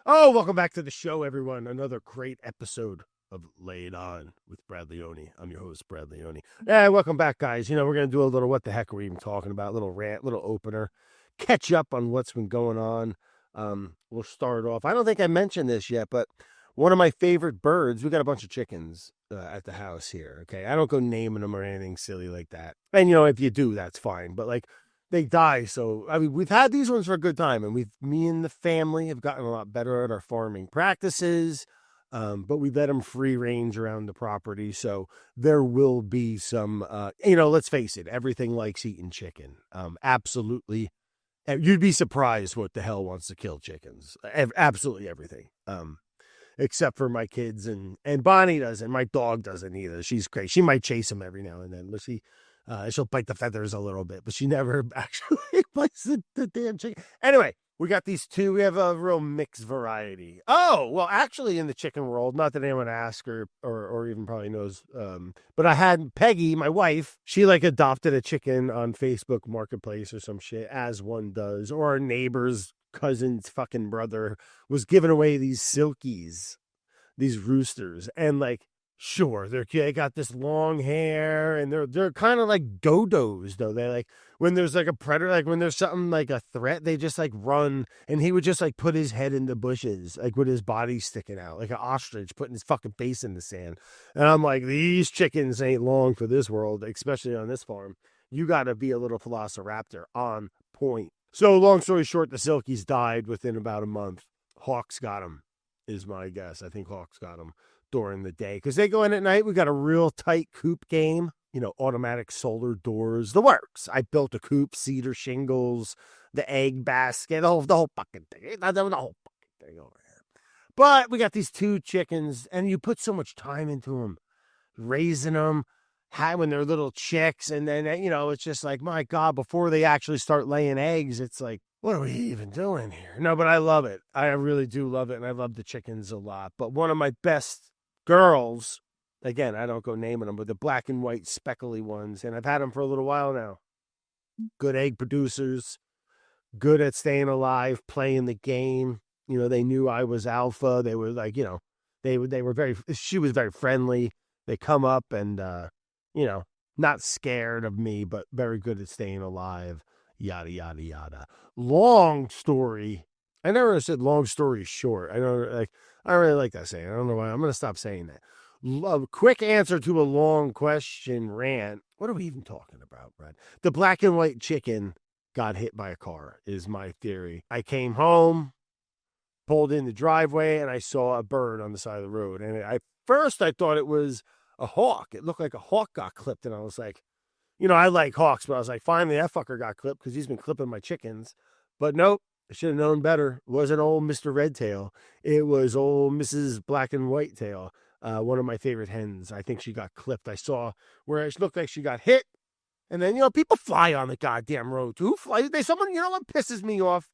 Oh, welcome back to the show, everyone. Another great episode of Lay It On with Brad Leone. I'm your host, Brad Leone. Yeah, welcome back, guys. We're going to do a little what the heck are we even talking about? Little rant, little opener, catch up on what's been going on. We'll start off. I don't think I mentioned this yet, but one of my favorite birds, we got a bunch of chickens at the house here. Okay. I don't go naming them or anything silly like that. And, if you do, that's fine. But like, they die. So, I mean, we've had these ones for a good time, and me and the family have gotten a lot better at our farming practices. But we let them free range around the property. So there will be some, let's face it, everything likes eating chicken. Absolutely. You'd be surprised what the hell wants to kill chickens. Absolutely everything. Except for my kids and Bonnie doesn't. My dog doesn't either. She's crazy. She might chase them every now and then. But she'll bite the feathers a little bit, but she never actually bites the damn chicken. Anyway, we got these two. We have a real mixed variety. Oh, well, actually, in the chicken world, not that anyone asked or even probably knows, but I had Peggy, my wife. She adopted a chicken on Facebook Marketplace or some shit, as one does. Or our neighbor's cousin's fucking brother was giving away these silkies, these roosters, and sure, they got this long hair, and they're kind of like dodos, though. They when there's a predator, when there's something like a threat, they just run, and he would just put his head in the bushes, with his body sticking out, like an ostrich putting his fucking face in the sand. And I'm like, these chickens ain't long for this world, especially on this farm. You got to be a little velociraptor on point. So long story short, the silkies died within about a month. Hawks got them, is my guess. I think Hawks got them during the day because they go in at night. We got a real tight coop game, automatic solar doors, the works. I built a coop, cedar shingles, the egg basket, the whole fucking thing. The whole fucking thing over here. But we got these two chickens, and you put so much time into them, raising them, when they're little chicks, and then it's just like, my God, before they actually start laying eggs, it's like, what are we even doing here? No, but I love it. I really do love it, and I love the chickens a lot. But one of my best girls, again, I don't go naming them, but the black and white speckly ones, and I've had them for a little while now. Good egg producers, good at staying alive, playing the game. They knew I was alpha. They were they were she was very friendly. They come up and, not scared of me, but very good at staying alive, yada, yada, yada. Long story. I never said long story short. I don't really like that saying. I don't know why. I'm going to stop saying that. Quick answer to a long question rant. What are we even talking about, Brad? The black and white chicken got hit by a car is my theory. I came home, pulled in the driveway, and I saw a bird on the side of the road. And at first I thought it was a hawk. It looked like a hawk got clipped. And I was like, I like hawks, but I was like, finally that fucker got clipped because he's been clipping my chickens. But nope. I should have known better. It wasn't old Mr. Red Tail. It was old Mrs. Black and White Tail. One of my favorite hens. I think she got clipped. I saw where it looked like she got hit. And then, people fly on the goddamn road. Who flies? Someone, what pisses me off?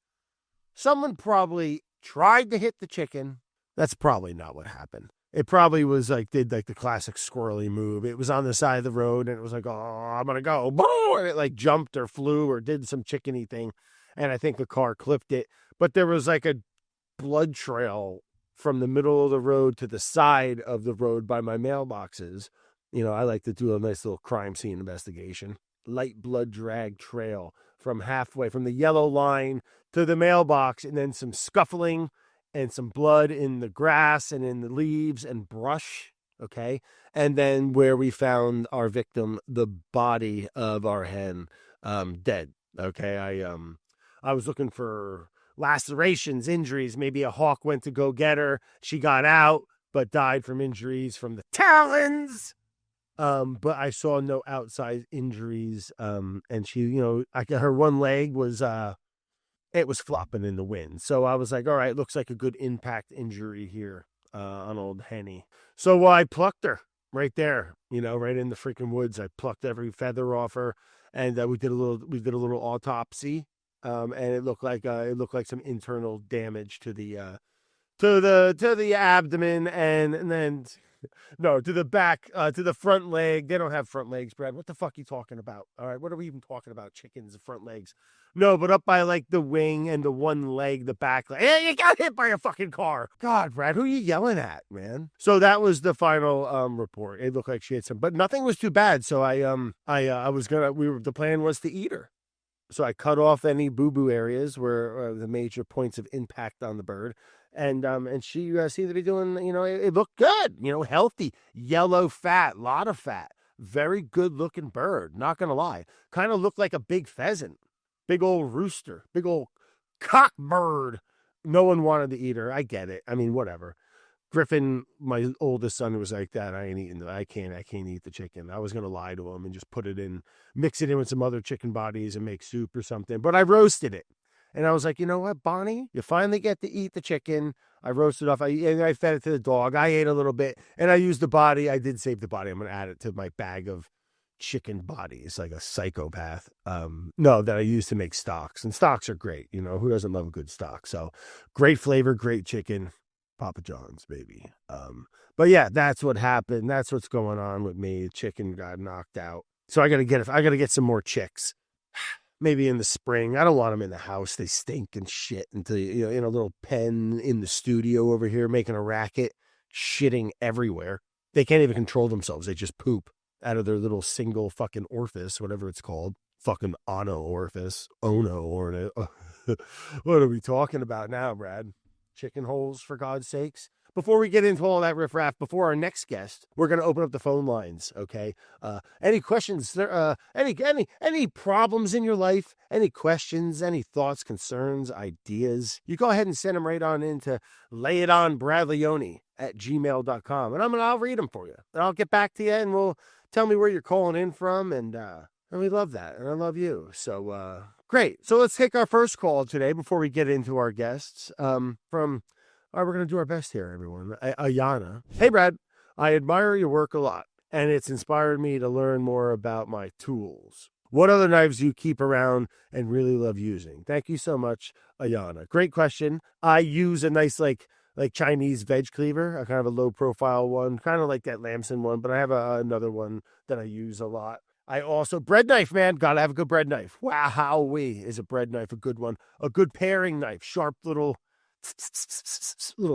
Someone probably tried to hit the chicken. That's probably not what happened. It probably was did the classic squirrely move. It was on the side of the road, and it was like, oh, I'm going to go. And it jumped or flew or did some chickeny thing. And I think the car clipped it. But there was a blood trail from the middle of the road to the side of the road by my mailboxes. I like to do a nice little crime scene investigation. Light blood drag trail from the yellow line to the mailbox, and then some scuffling and some blood in the grass and in the leaves and brush. Okay. And then where we found our victim, the body of our hen, dead. Okay. I was looking for lacerations, injuries. Maybe a hawk went to go get her. She got out, but died from injuries from the talons. But I saw no outside injuries. And she, her one leg was, it was flopping in the wind. So I was like, all right, looks like a good impact injury here, on old Henny. So I plucked her right there, right in the freaking woods. I plucked every feather off her, and we did a little autopsy. And it looked like some internal damage to the abdomen, and then no, to the back, to the front leg. They don't have front legs, Brad. What the fuck are you talking about? All right, what are we even talking about? Chickens, front legs. No, but up by like the wing and the one leg, the back leg. Hey, you got hit by a fucking car. God, Brad, who are you yelling at, man? So that was the final report. It looked like she had some, but nothing was too bad. So the plan was to eat her. So I cut off any boo-boo areas where the major points of impact on the bird. And she seemed to be doing, it looked good, healthy, yellow fat, lot of fat, very good looking bird. Not going to lie. Kind of looked like a big pheasant, big old rooster, big old cock bird. No one wanted to eat her. I get it. I mean, whatever. Griffin, my oldest son, was like that. I can't eat the chicken. I was going to lie to him and just mix it in with some other chicken bodies and make soup or something. But I roasted it. And I was like, you know what, Bonnie, you finally get to eat the chicken. I roasted off. I fed it to the dog. I ate a little bit and I used the body. I did save the body. I'm going to add it to my bag of chicken bodies like a psychopath. That I use to make stocks, and stocks are great. Who doesn't love a good stock? So great flavor, great chicken. Papa John's, baby. But yeah, that's what happened. That's what's going on with me. The chicken got knocked out. So I gotta get some more chicks. Maybe in the spring. I don't want them in the house. They stink and shit until in a little pen in the studio over here making a racket, shitting everywhere. They can't even control themselves. They just poop out of their little single fucking orifice, whatever it's called. Fucking ono orifice. What are we talking about now, Brad? Chicken holes, for God's sakes. Before we get into all that riffraff, before our next guest, we're going to open up the phone lines, okay? Any questions, any problems in your life, any questions, any thoughts, concerns, ideas, you go ahead and send them right on into layitonbradleone@gmail.com, and I'll read them for you. And I'll get back to you, and we'll tell me where you're calling in from, and we love that, and I love you. So, great. So let's take our first call today before we get into our guests. We're going to do our best here, everyone. Ayana. Hey, Brad. I admire your work a lot, and it's inspired me to learn more about my tools. What other knives do you keep around and really love using? Thank you so much, Ayana. Great question. I use a nice, like Chinese veg cleaver, a kind of a low profile one, kind of like that Lamson one, but I have another one that I use a lot. I also, bread knife, man. Gotta have a good bread knife. Wow-wee is a bread knife, a good one. A good paring knife, sharp little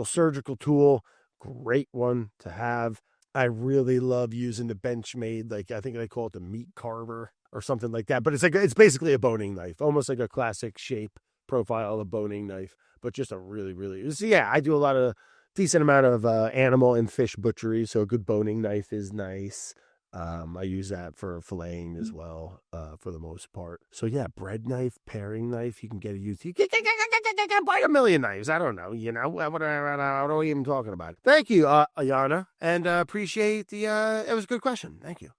surgical tool. Great one to have. I really love using the Benchmade, like I think they call it the meat carver or something like that. But it's basically a boning knife, almost like a classic shape profile of a boning knife, but just a really, so yeah, I do a lot of decent amount of animal and fish butchery. So a good boning knife is nice. I use that for filleting as well, for the most part. So yeah, bread knife, paring knife, you can get it used. You can buy a million knives. I don't know, what are we even talking about? Thank you, Ayana, and appreciate it was a good question. Thank you.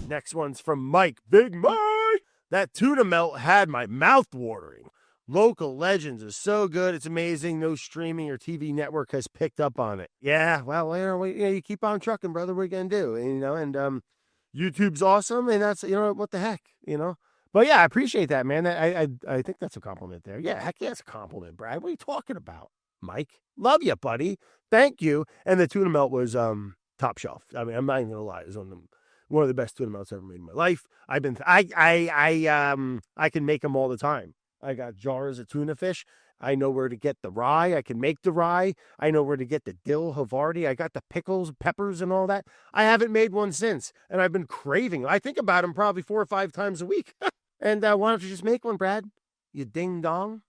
Next one's from Mike. Big Mike! That tuna melt had my mouth watering. Local Legends is so good. It's amazing. No streaming or TV network has picked up on it. Yeah, well, you keep on trucking, brother. What are you going to do? And YouTube's awesome, and that's, what the heck, But yeah, I appreciate that, man. I think that's a compliment there. Yeah, heck yeah, it's a compliment, Brad. What are you talking about, Mike? Love you, buddy. Thank you. And the tuna melt was top shelf. I mean, I'm not even gonna lie. It was one of the best tuna melts I've ever made in my life. I can make them all the time. I got jars of tuna fish. I know where to get the rye. I can make the rye. I know where to get the dill Havarti. I got the pickles, peppers, and all that. I haven't made one since, and I've been craving. I think about them probably 4 or 5 times a week. And why don't you just make one, Brad? You ding dong.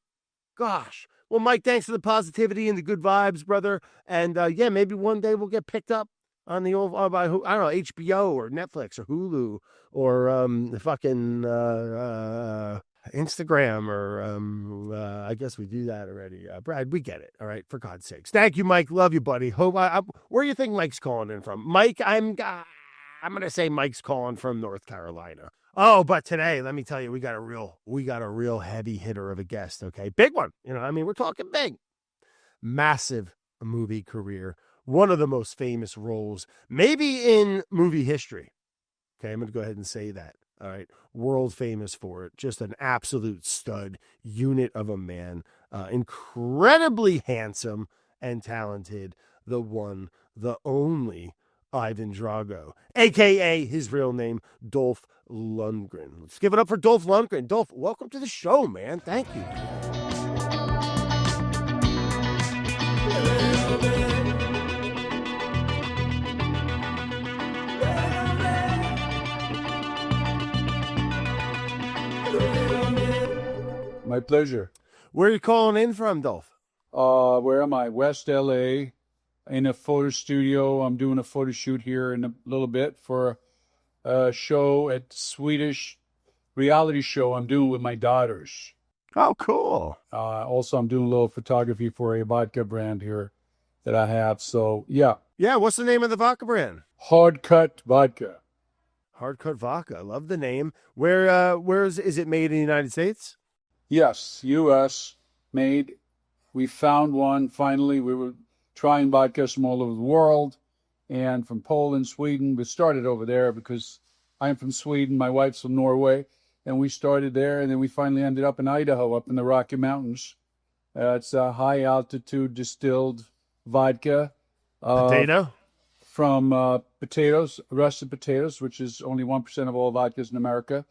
Gosh. Well, Mike, thanks for the positivity and the good vibes, brother. And yeah, maybe one day we'll get picked up on the old, I don't know, HBO or Netflix or Hulu or the fucking Instagram, or I guess we do that already. Brad, we get it. All right, for God's sakes. Thank you, Mike. Love you, buddy. Hope where do you think Mike's calling in from? Mike, I'm gonna say Mike's calling from North Carolina. Oh, but today, let me tell you, we got a real heavy hitter of a guest. Okay, big one. We're talking big, massive movie career. One of the most famous roles, maybe in movie history. Okay, I'm gonna go ahead and say that. All right. World famous for it. Just an absolute stud unit of a man. Incredibly handsome and talented. The one, the only Ivan Drago, a.k.a. his real name, Dolph Lundgren. Let's give it up for Dolph Lundgren. Dolph, welcome to the show, man. Thank you. My pleasure. Where are you calling in from, Dolph? Where am I? West LA, in a photo studio. I'm doing a photo shoot here in a little bit for a show at Swedish reality show I'm doing with my daughters. Oh, cool. Also, I'm doing a little photography for a vodka brand here that I have. So, yeah. Yeah, what's the name of the vodka brand? Hard Cut Vodka. Hard Cut Vodka. I love the name. Where is it made in the United States? Yes, U.S. made. We found one finally. We were trying vodkas from all over the world and from Poland, Sweden. We started over there because I'm from Sweden, my wife's from Norway, and we started there, and then we finally ended up in Idaho, up in the Rocky Mountains. It's a high altitude distilled vodka. Potato? From potatoes, russet potatoes, which is only 1% of all vodkas in America.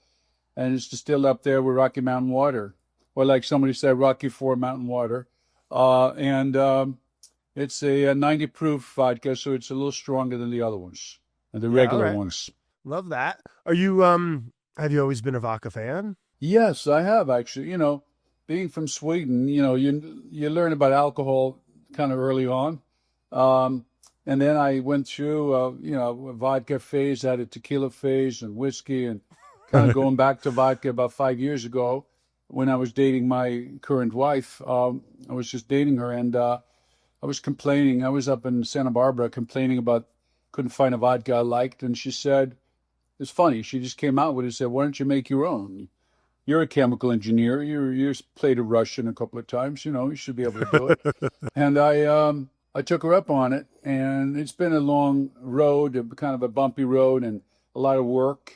And it's distilled up there with Rocky Mountain water. Or like somebody said, Rocky IV mountain water. It's a 90 proof vodka, so it's a little stronger than the other ones, and the regular ones. Love that. Are you, have you always been a vodka fan? Yes, I have actually. Being from Sweden, you learn about alcohol kind of early on. And then I went through, a vodka phase, had a tequila phase and whiskey, and kind of going back to vodka about 5 years ago when I was dating my current wife. I was just dating her, and I was complaining. I was up in Santa Barbara complaining about couldn't find a vodka I liked, and she said, it's funny, she just came out with it and said, why don't you make your own? You're a chemical engineer. You played a Russian a couple of times. You should be able to do it. And I took her up on it, and it's been a long road, kind of a bumpy road, and a lot of work.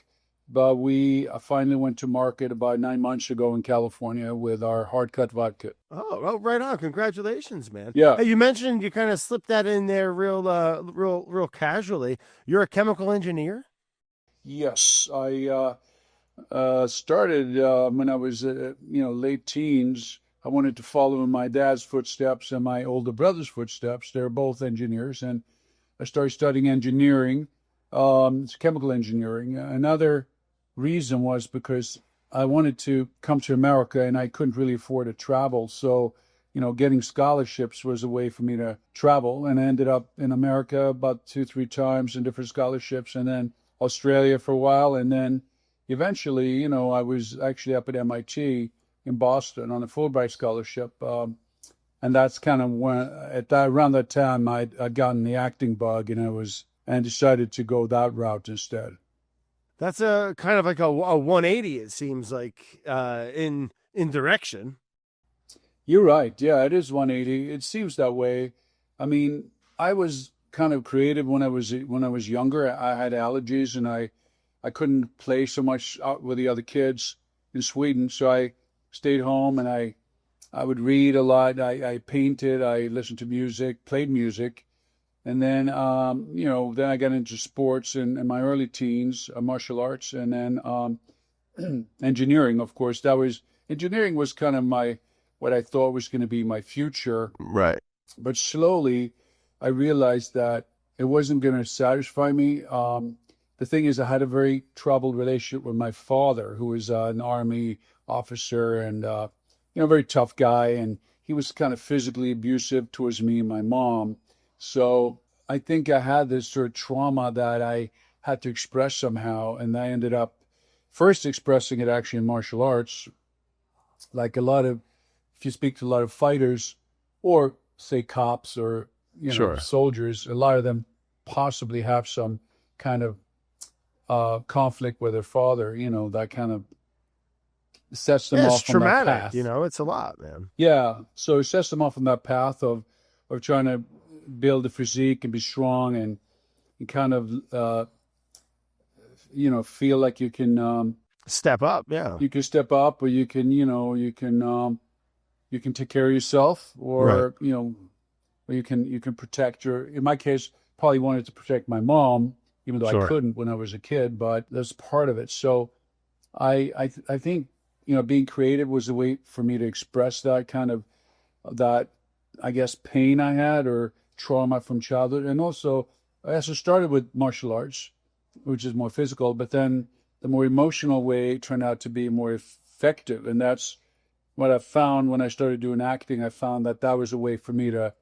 But we finally went to market about 9 months ago in California with our hard cut vodka. Oh, right on! Congratulations, man. Yeah. Hey, you mentioned you kind of slipped that in there real casually. You're a chemical engineer. Yes, I started when I was late teens. I wanted to follow in my dad's footsteps and my older brother's footsteps. They're both engineers, and I started studying engineering. It's chemical engineering. Another reason was because I wanted to come to America, and I couldn't really afford to travel. So, getting scholarships was a way for me to travel, and I ended up in America about 2-3 times in different scholarships, and then Australia for a while, and then eventually, I was actually up at MIT in Boston on a Fulbright scholarship, and that's kind of when around that time I'd gotten the acting bug, and decided to go that route instead. That's a kind of like a 180. It seems like in direction. You're right. Yeah, it is 180. It seems that way. I mean, I was kind of creative when I was younger. I had allergies, and I couldn't play so much out with the other kids in Sweden, so I stayed home, and I would read a lot. I painted, I listened to music, played music, and then then I got into sports in my early teens, martial arts, and then engineering. Of course, engineering was kind of what I thought was going to be my future. Right. But slowly, I realized that it wasn't going to satisfy me. The thing is, I had a very troubled relationship with my father, who was an Army officer and, a very tough guy. And he was kind of physically abusive towards me and my mom. So I think I had this sort of trauma that I had to express somehow. And I ended up first expressing it actually in martial arts. Like if you speak to a lot of fighters or say cops or, Sure. soldiers, a lot of them possibly have some kind of conflict with their father, that kind of sets them off on that path. It's a lot, man. Yeah. So it sets them off on that path of trying to build a physique and be strong and kind of, feel like you can step up. Yeah. You can step up, or you can, you can take care of yourself, or, Right. Or you can protect in my case, probably wanted to protect my mom, even though I Sure. couldn't when I was a kid, but that's part of it. So I think, being creative was a way for me to express that kind of, that, I guess, pain I had or trauma from childhood. And also, I also started with martial arts, which is more physical, but then the more emotional way turned out to be more effective. And that's what I found when I started doing acting. I found that that was a way for me to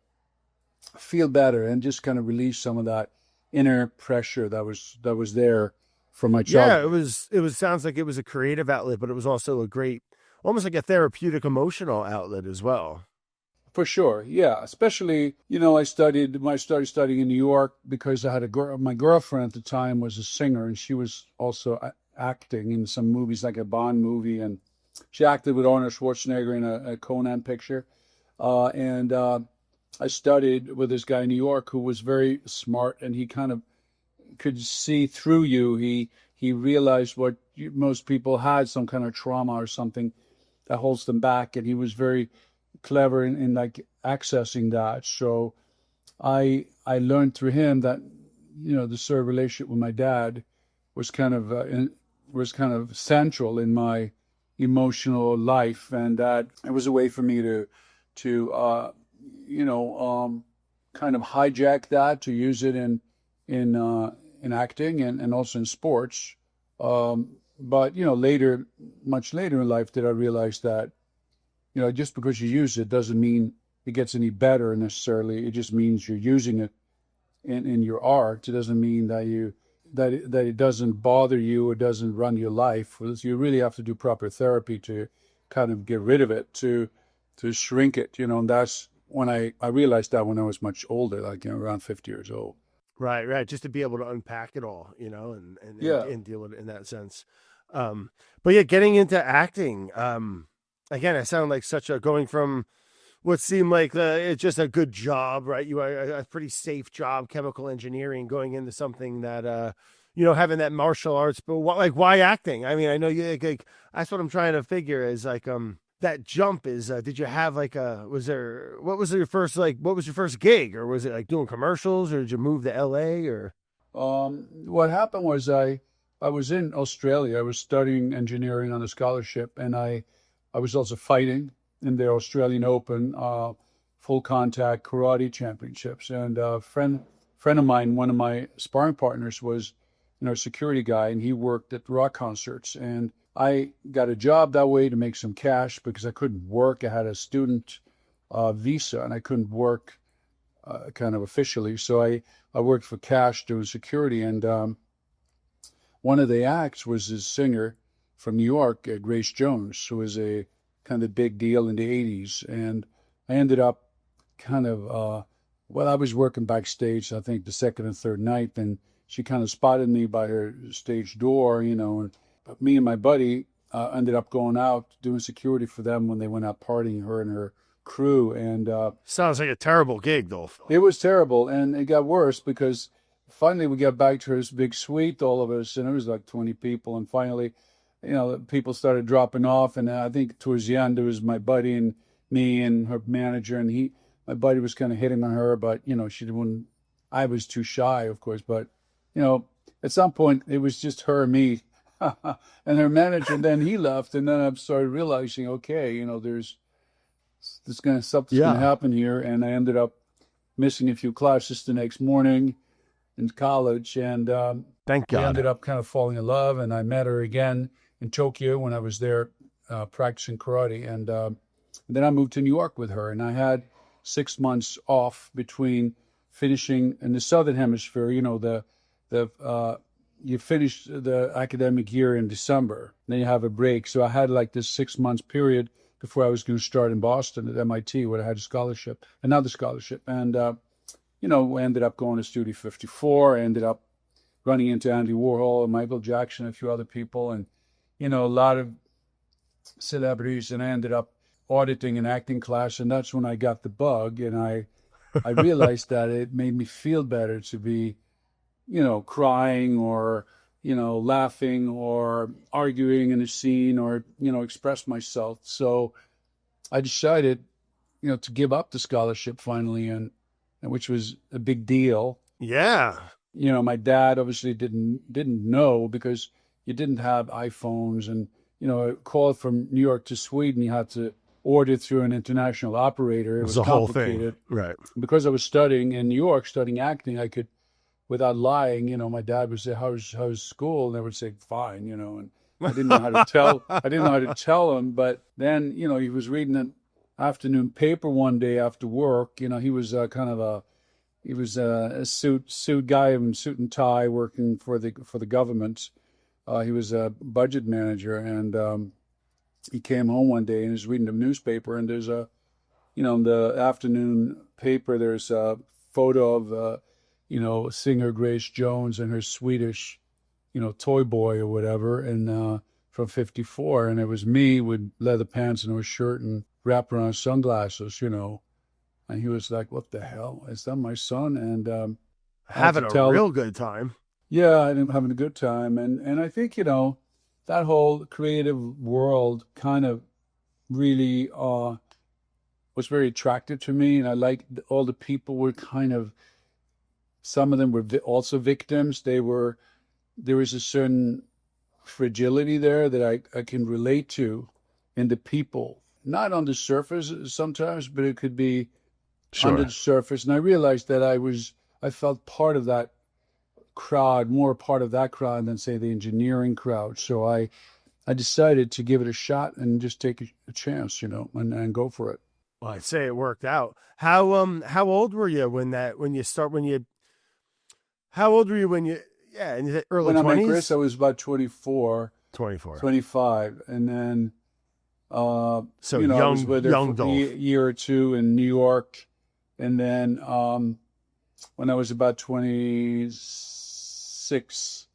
feel better and just kind of release some of that inner pressure that was there from my Yeah, childhood. it was sounds like it was a creative outlet, but it was also a great, almost like a therapeutic emotional outlet as well. For sure, yeah. Especially, I started studying in New York because I had a girl. My girlfriend at the time was a singer, and she was also acting in some movies, like a Bond movie, and she acted with Arnold Schwarzenegger in a Conan picture. And I studied with this guy in New York who was very smart, and he kind of could see through you. He realized what most people had, some kind of trauma or something that holds them back, and he was very clever in like accessing that. So I learned through him that the sort of relationship with my dad was was kind of central in my emotional life, and that it was a way for me to you know kind of hijack that, to use it in acting and also in sports. But later, much later in life, did I realize that just because you use it doesn't mean it gets any better necessarily. It just means you're using it in your art. It doesn't mean that it doesn't bother you or doesn't run your life. You really have to do proper therapy to kind of get rid of it, to shrink it. And that's when I realized that when I was much older, like around 50 years old. Right, right. Just to be able to unpack it all, Yeah. and deal with it in that sense. But yeah, getting into acting, again, I sound like such a going from what seemed like it's just a good job, right? You are a pretty safe job, chemical engineering, going into something that, having that martial arts, but why acting? I mean, I know that's what I'm trying to figure is like, that jump is, did you have what was your first gig, or was it like doing commercials, or did you move to LA or? What happened was I was in Australia. I was studying engineering on a scholarship, and I was also fighting in the Australian Open full contact karate championships. And a friend of mine, one of my sparring partners, was a security guy, and he worked at rock concerts. And I got a job that way to make some cash because I couldn't work. I had a student visa, and I couldn't work kind of officially. So I worked for cash doing security. And one of the acts was this singer from New York, Grace Jones, who was a kind of big deal in the 80s. And I ended up kind of, I was working backstage, I think the second and third night, and she kind of spotted me by her stage door, and me and my buddy ended up going out doing security for them when they went out partying, her and her crew. And Sounds like a terrible gig, though. it was terrible. And it got worse because finally we got back to this big suite, all of us, and it was like 20 people. And finally, people started dropping off. And I think towards the end, it was my buddy and me and her manager. And my buddy was kind of hitting on her, but, she didn't, I was too shy, of course. But, at some point, it was just her and me and her manager. And then he left. And then I started realizing, okay, something's going to Yeah. happen here. And I ended up missing a few classes the next morning in college. And Thank we God. ended up kind of falling in love. And I met her again in Tokyo when I was there practicing karate. And then I moved to New York with her. And I had 6 months off between finishing in the Southern Hemisphere, you finish the academic year in December, then you have a break. So I had like this 6 months period before I was going to start in Boston at MIT, where I had another scholarship. And, we ended up going to Studio 54. I ended up running into Andy Warhol and Michael Jackson, a few other people, and, a lot of celebrities. And I ended up auditing an acting class. And that's when I got the bug. And I realized that it made me feel better to be, crying or, laughing or arguing in a scene or, express myself. So I decided, to give up the scholarship finally, and which was a big deal. Yeah. My dad obviously didn't know because you didn't have iPhones, and a call from New York to Sweden, you had to order through an international operator. It It's was the whole thing. complicated. Right. Because I was studying in New York, studying acting, I could, without lying, my dad would say, "How's school?" And I would say, "Fine," and I didn't know how to tell. I didn't know how to tell him. But then, he was reading an afternoon paper one day after work. He was he was a suit guy in suit and tie working for the government. He was a budget manager, and he came home one day and he was reading the newspaper, and there's in the afternoon paper, there's a photo of singer Grace Jones and her Swedish toy boy or whatever, and from '54, and it was me with leather pants and a shirt and wrapped around sunglasses, and he was like, "What the hell? Is that my son?" And having a real good time. Yeah, I'm having a good time, and I think that whole creative world kind of really was very attractive to me, and I liked all the people were kind of. Some of them were also victims. There was a certain fragility there that I can relate to in the people. Not on the surface sometimes, but it could be under the surface. And I realized that I felt part of that crowd, more part of that crowd than, say, the engineering crowd. So I decided to give it a shot and just take a chance, and go for it. Well, I'd say it worked out. How old were you how old were you when you, in the early 20s? When I met Chris, I was about 24. 24. 25. And then, so I was with her for a year or two in New York. And then when I was about 26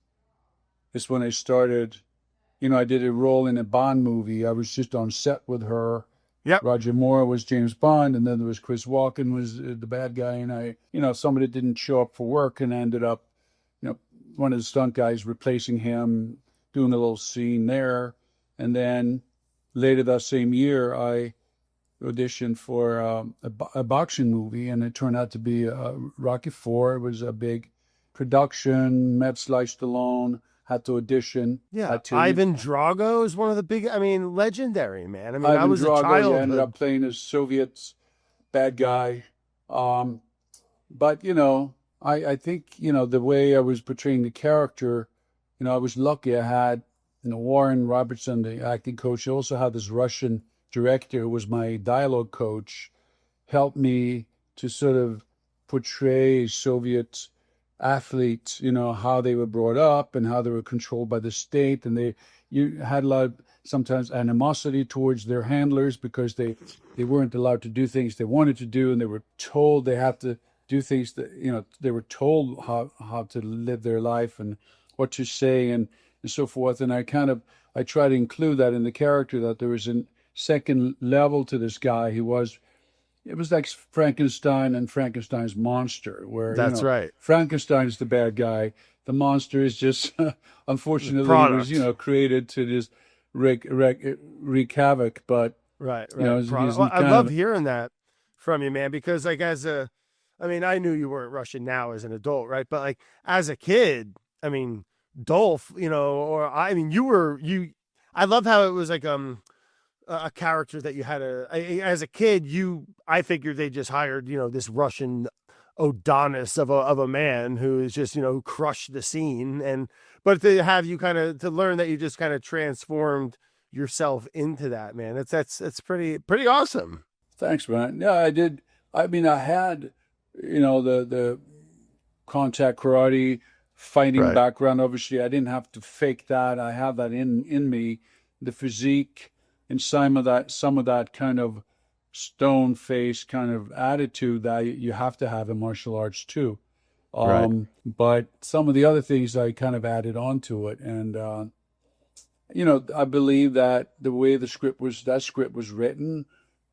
is when I started, I did a role in a Bond movie. I was just on set with her. Yep. Roger Moore was James Bond, and then there was Chris Walken was the bad guy, and I, somebody didn't show up for work and ended up, one of the stunt guys replacing him, doing a little scene there. And then later that same year, I auditioned for a boxing movie, and it turned out to be Rocky IV. It was a big production. Met Stallone, had to audition. Yeah, Ivan Drago is one of the big, legendary, man. I was Drago, a child. Yeah, ended up playing a Soviet bad guy. But, I think, the way I was portraying the character, I was lucky. I had, Warren Robertson, the acting coach. I also had this Russian director who was my dialogue coach, helped me to sort of portray Soviet athletes, how they were brought up and how they were controlled by the state. And you had a lot of sometimes animosity towards their handlers because they weren't allowed to do things they wanted to do, and they were told they had to do things that, they were told how to live their life and what to say and so forth. And I try to include that in the character, that there was a second level to this guy. It was like Frankenstein and Frankenstein's monster, where that's right. Frankenstein's the bad guy. The monster is just, unfortunately, he was created to just wreak havoc. But right. I love hearing that from you, man, because I knew you weren't Russian now as an adult, right? But like as a kid, Dolph, I love how it was like a character that you had as a kid. I figured they just hired this Russian Adonis of a man who is just who crushed the scene, but to have you to learn that you just kind of transformed yourself into that, man, that's pretty awesome. Thanks, man. Yeah, I did. I had the contact karate fighting background. Obviously, I didn't have to fake that. I have that in me, the physique. And some of that kind of stone face kind of attitude that you have to have in martial arts too. But some of the other things I kind of added on to it. And, I believe that the way that script was written,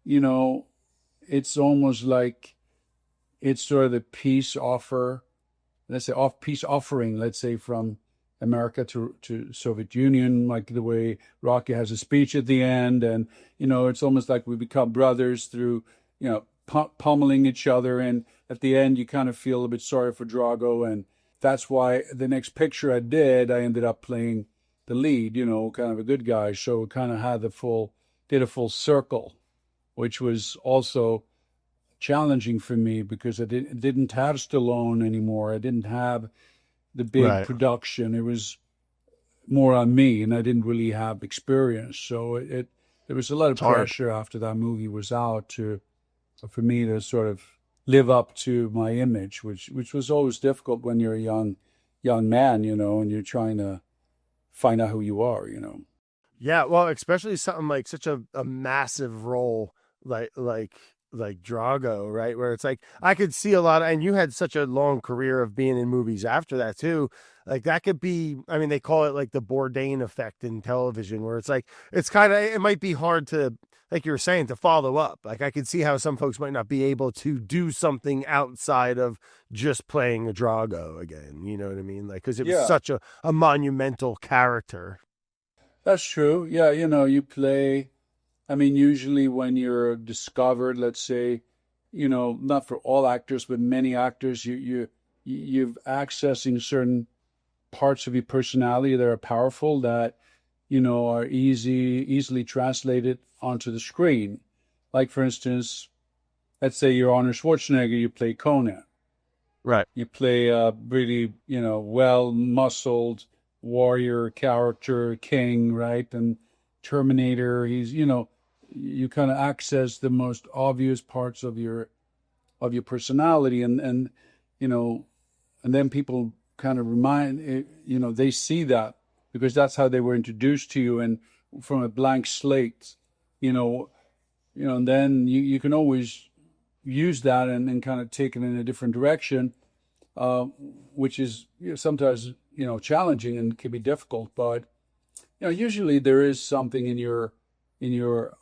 it's almost like it's sort of the peace offering, let's say, from America to Soviet Union, like the way Rocky has a speech at the end, and it's almost like we become brothers through pummeling each other, and at the end, you kind of feel a bit sorry for Drago, and that's why the next picture I did, I ended up playing the lead, kind of a good guy. So it kind of did a full circle, which was also challenging for me because I didn't have Stallone anymore. I didn't have the big production. It was more on me, and I didn't really have experience. So there was a lot of pressure after that movie was out for me to sort of live up to my image, which was always difficult when you're a young man, and you're trying to find out who you are, Yeah, well, especially something like such a massive role like Drago, right? Where it's like I could see a lot and you had such a long career of being in movies after that too. Like that could be, I mean, they call it like the Bourdain effect in television, where it's like it might be hard to, like you were saying, to follow up. Like I could see how some folks might not be able to do something outside of just playing a Drago again. You know what I mean? Like because it was such a monumental character. That's true. Yeah, you play. I mean, usually when you're discovered, let's say, not for all actors, but many actors, you're accessing certain parts of your personality that are powerful that, are easily translated onto the screen. Like, for instance, let's say you're Arnold Schwarzenegger, you play Conan. Right. You play a really, well-muscled warrior character, king, right? And Terminator, he's, you kind of access the most obvious parts of your personality, and then people kind of they see that because that's how they were introduced to you, and from a blank slate, and then you can always use that and kind of take it in a different direction, which is sometimes challenging and can be difficult, but usually there is something in your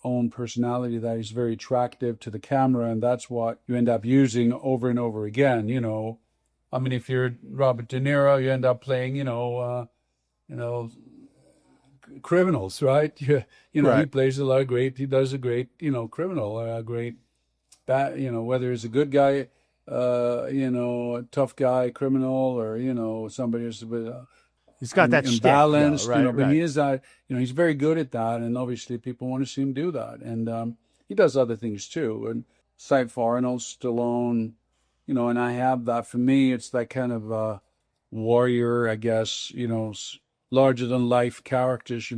own personality that is very attractive to the camera, and that's what you end up using over and over again. I mean, if you're Robert De Niro, you end up playing, criminals, right? He plays he does a great, criminal, whether it's a good guy, a tough guy, criminal, or somebody who's a bit he's got that imbalanced, shtick, though, right? But he is that, he's very good at that, and obviously people want to see him do that, and he does other things too. And aside from Arnold, Stallone, and I have that. For me, it's that kind of warrior, I guess, larger than life characters.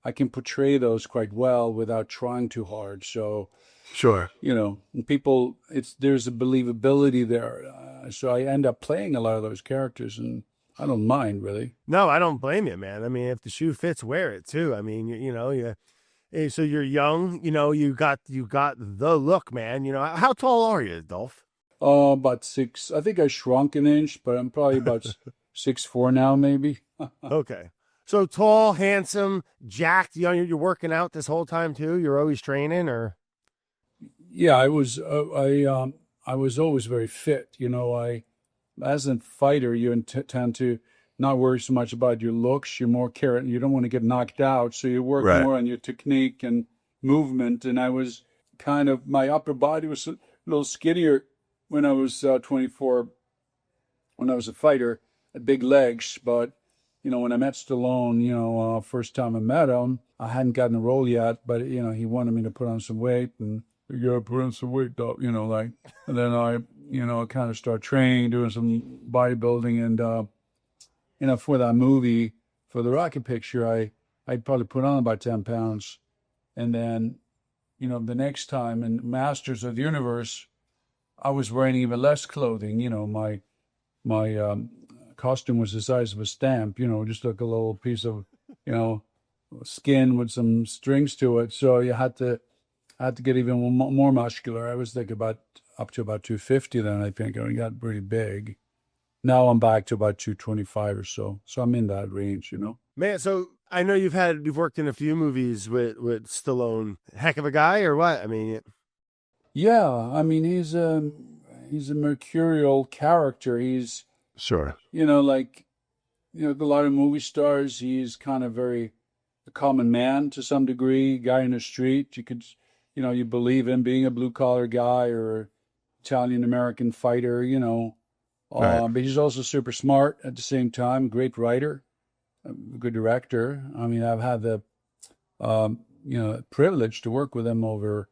I can portray those quite well without trying too hard. So. Sure. And people, there's a believability there. So I end up playing a lot of those characters, and I don't mind, really. No, I don't blame you, man. I mean, if the shoe fits, wear it too. I mean, so you're young, you got the look, man. How tall are you, Dolph? About 6. I think I shrunk an inch, but I'm probably about 6'4" now, maybe. Okay. So tall, handsome, jacked. You're working out this whole time too. You're always training, or? Yeah, I was always very fit. As a fighter, you tend to not worry so much about your looks. You're more careful. You don't want to get knocked out, so you work more on your technique and movement. And I was my upper body was a little skinnier when I was 24. When I was a fighter, I had big legs. But when I met Stallone, first time I met him, I hadn't gotten a role yet, but he wanted me to put on some weight, and you gotta put on some weight, and then I, kind of start training, doing some bodybuilding, and, for that movie, for the rocket picture, I'd probably put on about 10 pounds. And then, the next time in Masters of the Universe, I was wearing even less clothing. My costume was the size of a stamp, just like a little piece of, skin with some strings to it. So I had to get even more muscular. I was like up to about 250 then, I think. I got pretty big. Now I'm back to about 225 or so. So I'm in that range, Man, so I know you've worked in a few movies with Stallone. Heck of a guy, or what? I mean, yeah. I mean, he's a mercurial character. He's sure. A lot of movie stars. He's kind of a common man to some degree. Guy in the street. You could, you believe in being a blue collar guy, or Italian-American fighter, Right. but he's also super smart at the same time, great writer, a good director. I mean, I've had the, privilege to work with him over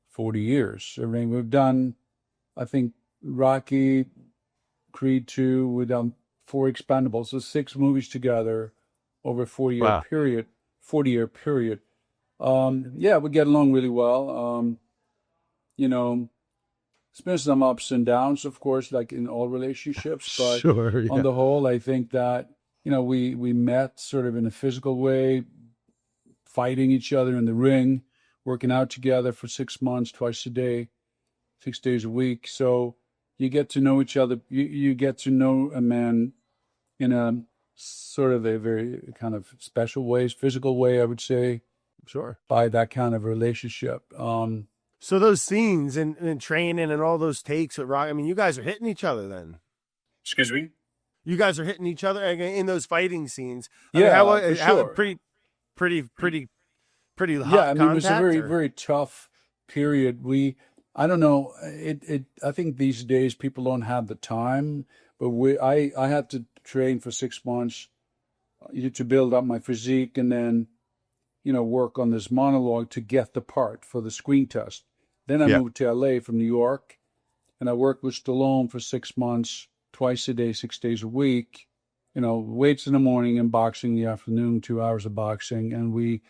40 years. I mean, we've done, I think, Rocky, Creed 2, we've done 4 Expendables, so 6 movies together over a 40-year Wow. period. 40-year period. Yeah, we get along really well. You know, it's been some ups and downs, of course, like in all relationships, but Sure. on Yeah. the whole, I think that, we met sort of in a physical way, fighting each other in the ring, working out together for 6 months, twice a day, 6 days a week. So you get to know each other. You get to know a man in a sort of a very kind of special ways, physical way, I would say, Sure. by that kind of relationship. So those scenes and training and all those takes with Rock, I mean, you guys are hitting each other then. Excuse me? You guys are hitting each other in those fighting scenes. I mean, Yeah, for how sure. pretty hot Yeah, I mean, it was a contact, very, or? very tough period. I don't know, I think these days people don't have the time, but I had to train for 6 months to build up my physique and then, work on this monologue to get the part for the screen test. Then I Yeah. moved to LA from New York and I worked with Stallone for 6 months, twice a day, 6 days a week. Weights in the morning and boxing in the afternoon, 2 hours of boxing. And we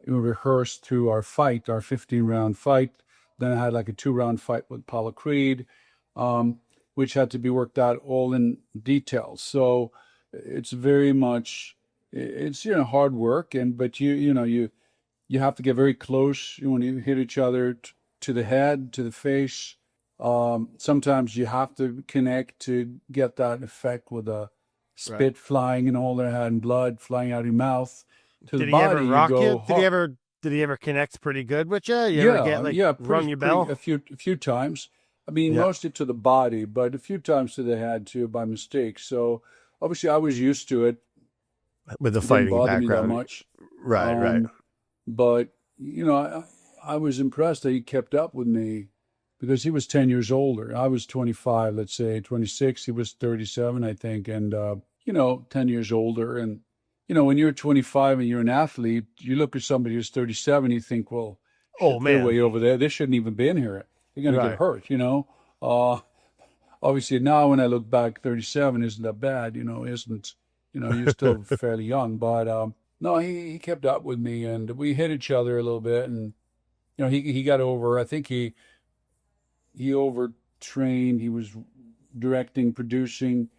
rehearsed through our fight, our 15-round fight. Then I had like a 2-round fight with Paulo Creed, which had to be worked out all in detail. So it's very much, it's, hard work. But you have to get very close when you hit each other to the head, to the face. Sometimes you have to connect to get that effect with a Right. spit flying in all their head and blood flying out of your mouth. To Did the he ever body, you rock go you? hard. Did he ever connect pretty good with you? You ever get like Yeah, rung your bell? a few times. I mean, Yeah. mostly to the body, but a few times to the head too by mistake. So obviously, I was used to it. With the It didn't fighting bother me that background. much. Right. But I was impressed that he kept up with me because he was 10 years older. I was 25, let's say 26. He was 37, I think, and 10 years older. And when you're 25 and you're an athlete, you look at somebody who's 37, you think, well, Oh, they're man. way over there. They shouldn't even been here. They're going to Right. get hurt. Obviously now when I look back, 37 isn't that bad, isn't, you're still fairly young. But no, he kept up with me and we hit each other a little bit. And, he got over, I think he overtrained. He was directing, producing,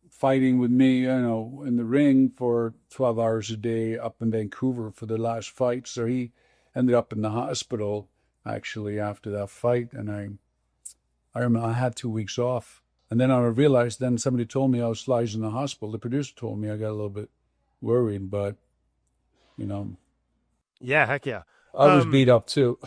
fighting with me, in the ring for 12 hours a day up in Vancouver for the last fight. So he ended up in the hospital actually after that fight. And I remember I had 2 weeks off. And then I realized, then somebody told me I was lying in the hospital. The producer told me. I got a little bit worried, but, Yeah, heck yeah. I was beat up too.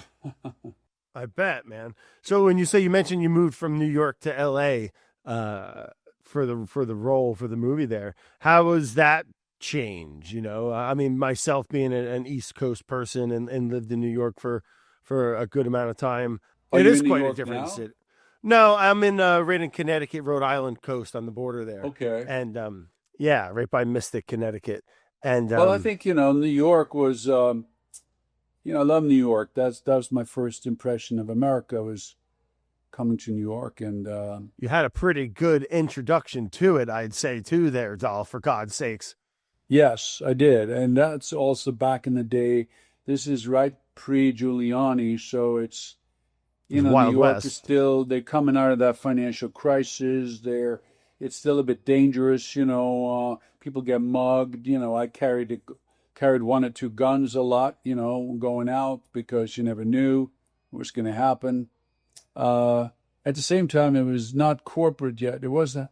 I bet, man. So when you mentioned you moved from New York to LA for the role for the movie there, how was that change? I mean, myself being an East Coast person and lived in New York for a good amount of time, Are it you is in New quite a York different now? city. No, I'm in right in Connecticut, Rhode Island coast on the border there. Okay. And yeah, right by Mystic, Connecticut. And Well, I think, New York was, I love New York. That was my first impression of America, was coming to New York. And you had a pretty good introduction to it, I'd say, too, there, Dolph, for God's sakes. yes, I did. And that's also back in the day. This is right pre-Giuliani, so it's, It was New Wild York is West. still, they're coming out of that financial crisis. It's still a bit dangerous, people get mugged. I carried 1 or 2 guns a lot, going out because you never knew what was going to happen. At the same time, it was not corporate yet. It wasn't,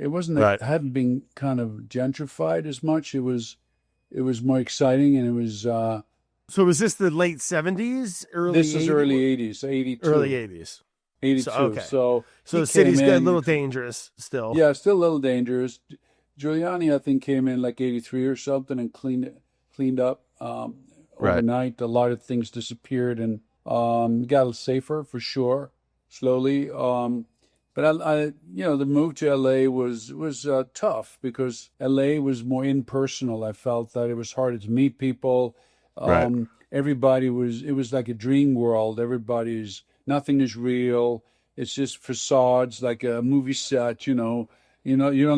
Right. it hadn't been kind of gentrified as much. It was more exciting, and it was, So was this the late 70s, early this is 80s? early 80s, 82. Early 80s. 82. So, okay. So So he the city's came got a in, little dangerous still. yeah, still a little dangerous. Giuliani, I think, came in like 83 or something and cleaned up Right. overnight. A lot of things disappeared and got safer for sure. slowly. But the move to LA was tough because LA was more impersonal. I felt that it was harder to meet people. Right. It was like a dream world. Nothing is real. It's just facades, like a movie set. You don't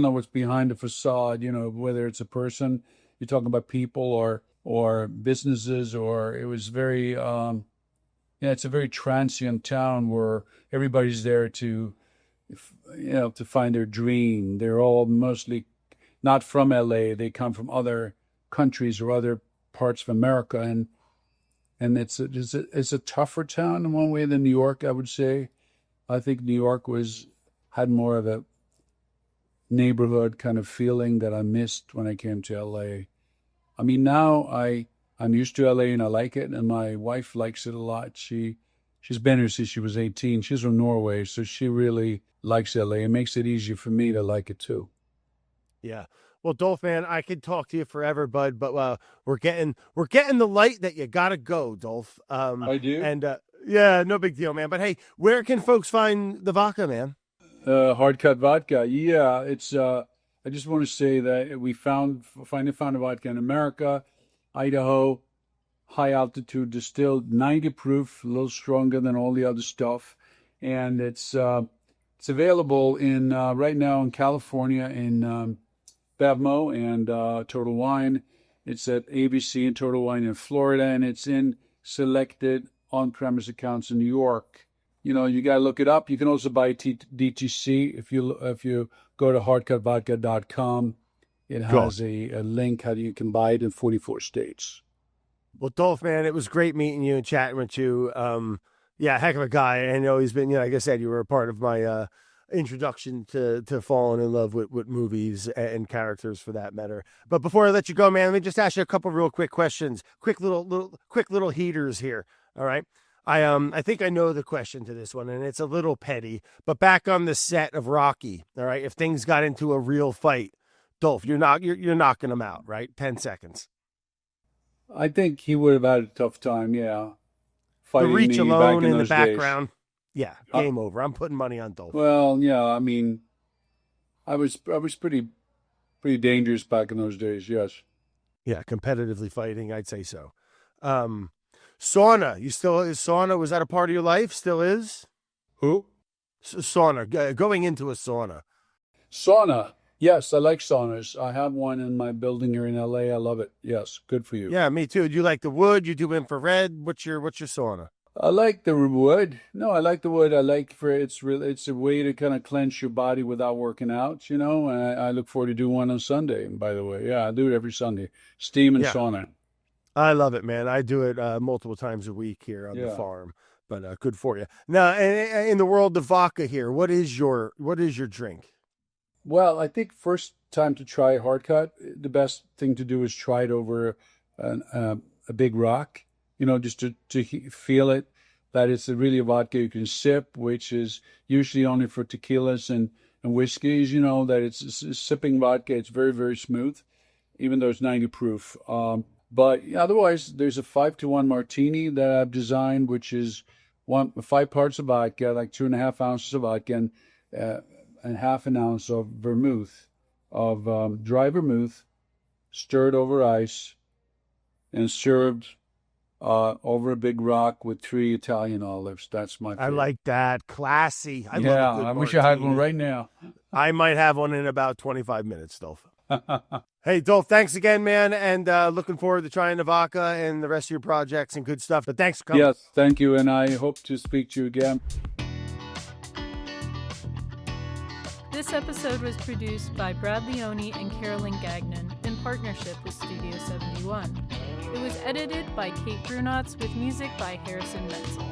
know what's behind the facade. Whether it's a person, you're talking about people or businesses, or it was very it's a very transient town where everybody's there to find their dream. They're all mostly not from LA. They come from other countries or other parts of America, and it's a tougher town in one way than New York, I would say. I think New York had more of a neighborhood kind of feeling that I missed when I came to LA. I mean, now I'm used to LA and I like it, and my wife likes it a lot. She's been here since she was 18. She's from Norway, so she really likes LA. It makes it easier for me to like it too. Yeah. Well, Dolph, man, I could talk to you forever, bud, but we're getting the light that you gotta go, Dolph. I do. And yeah, no big deal, man. But hey, where can folks find the vodka, man? Hard cut vodka. Yeah, it's. I just want to say that we found a vodka in America, Idaho, high altitude distilled, 90 proof, a little stronger than all the other stuff, and it's available in right now in California in Bevmo and Total Wine. It's at ABC and Total Wine in Florida, and it's in selected on-premise accounts in New York. You gotta look it up. You can also buy DTC if you go to hardcutvodka.com. It has a link how you can buy it in 44 states. Well, Dolph, man, it was great meeting you and chatting with you. Yeah, heck of a guy. I know he's been, like I said, you were a part of my introduction to falling in love with movies and characters for that matter. But before I let you go, man, let me just ask you a couple real quick questions. Quick little heaters here. All right. I think I know the question to this one, and it's a little petty, but back on the set of Rocky, all right, if things got into a real fight, Dolph, you're knocking him out, right? 10 seconds. I think he would have had a tough time, yeah. The reach alone in the days. background. Yeah, game over. I'm putting money on Dolph. Well, yeah, I mean, I was pretty dangerous back in those days, yes. Yeah, competitively fighting, I'd say so. Sauna, sauna, was that a part of your life? Still is? Who? Sauna, going into a sauna. Sauna. Yes, I like saunas. I have one in my building here in LA. I love it. Yes, good for you. Yeah, me too. Do you like the wood? You do infrared? What's your sauna? I like the wood. No, I like the wood. It's a way to kind of cleanse your body without working out, And I look forward to doing one on Sunday, by the way. Yeah, I do it every Sunday. Steam and sauna. I love it, man. I do it multiple times a week here on the farm, but good for you. Now, in the world of vodka here, what is your drink? Well, I think first time to try hard cut, the best thing to do is try it over a big rock, just to feel it, that it's really a vodka you can sip, which is usually only for tequilas and whiskeys, that it's a sipping vodka. It's very, very smooth, even though it's 90 proof. But otherwise, there's a 5-to-1 martini that I've designed, which is 5 parts of vodka, like 2.5 ounces of vodka, and half an ounce of vermouth, dry vermouth, stirred over ice, and served over a big rock with 3 Italian olives. That's my favorite. I like that. Classy. I wish I had one right now. I might have one in about 25 minutes, Dolph. Hey, Dolph, thanks again, man, and looking forward to trying the vodka and the rest of your projects and good stuff. But thanks for coming. Yes, thank you, and I hope to speak to you again. This episode was produced by Brad Leone and Carolyn Gagnon in partnership with Studio 71. It was edited by Kate Brunotts with music by Harrison Menzel.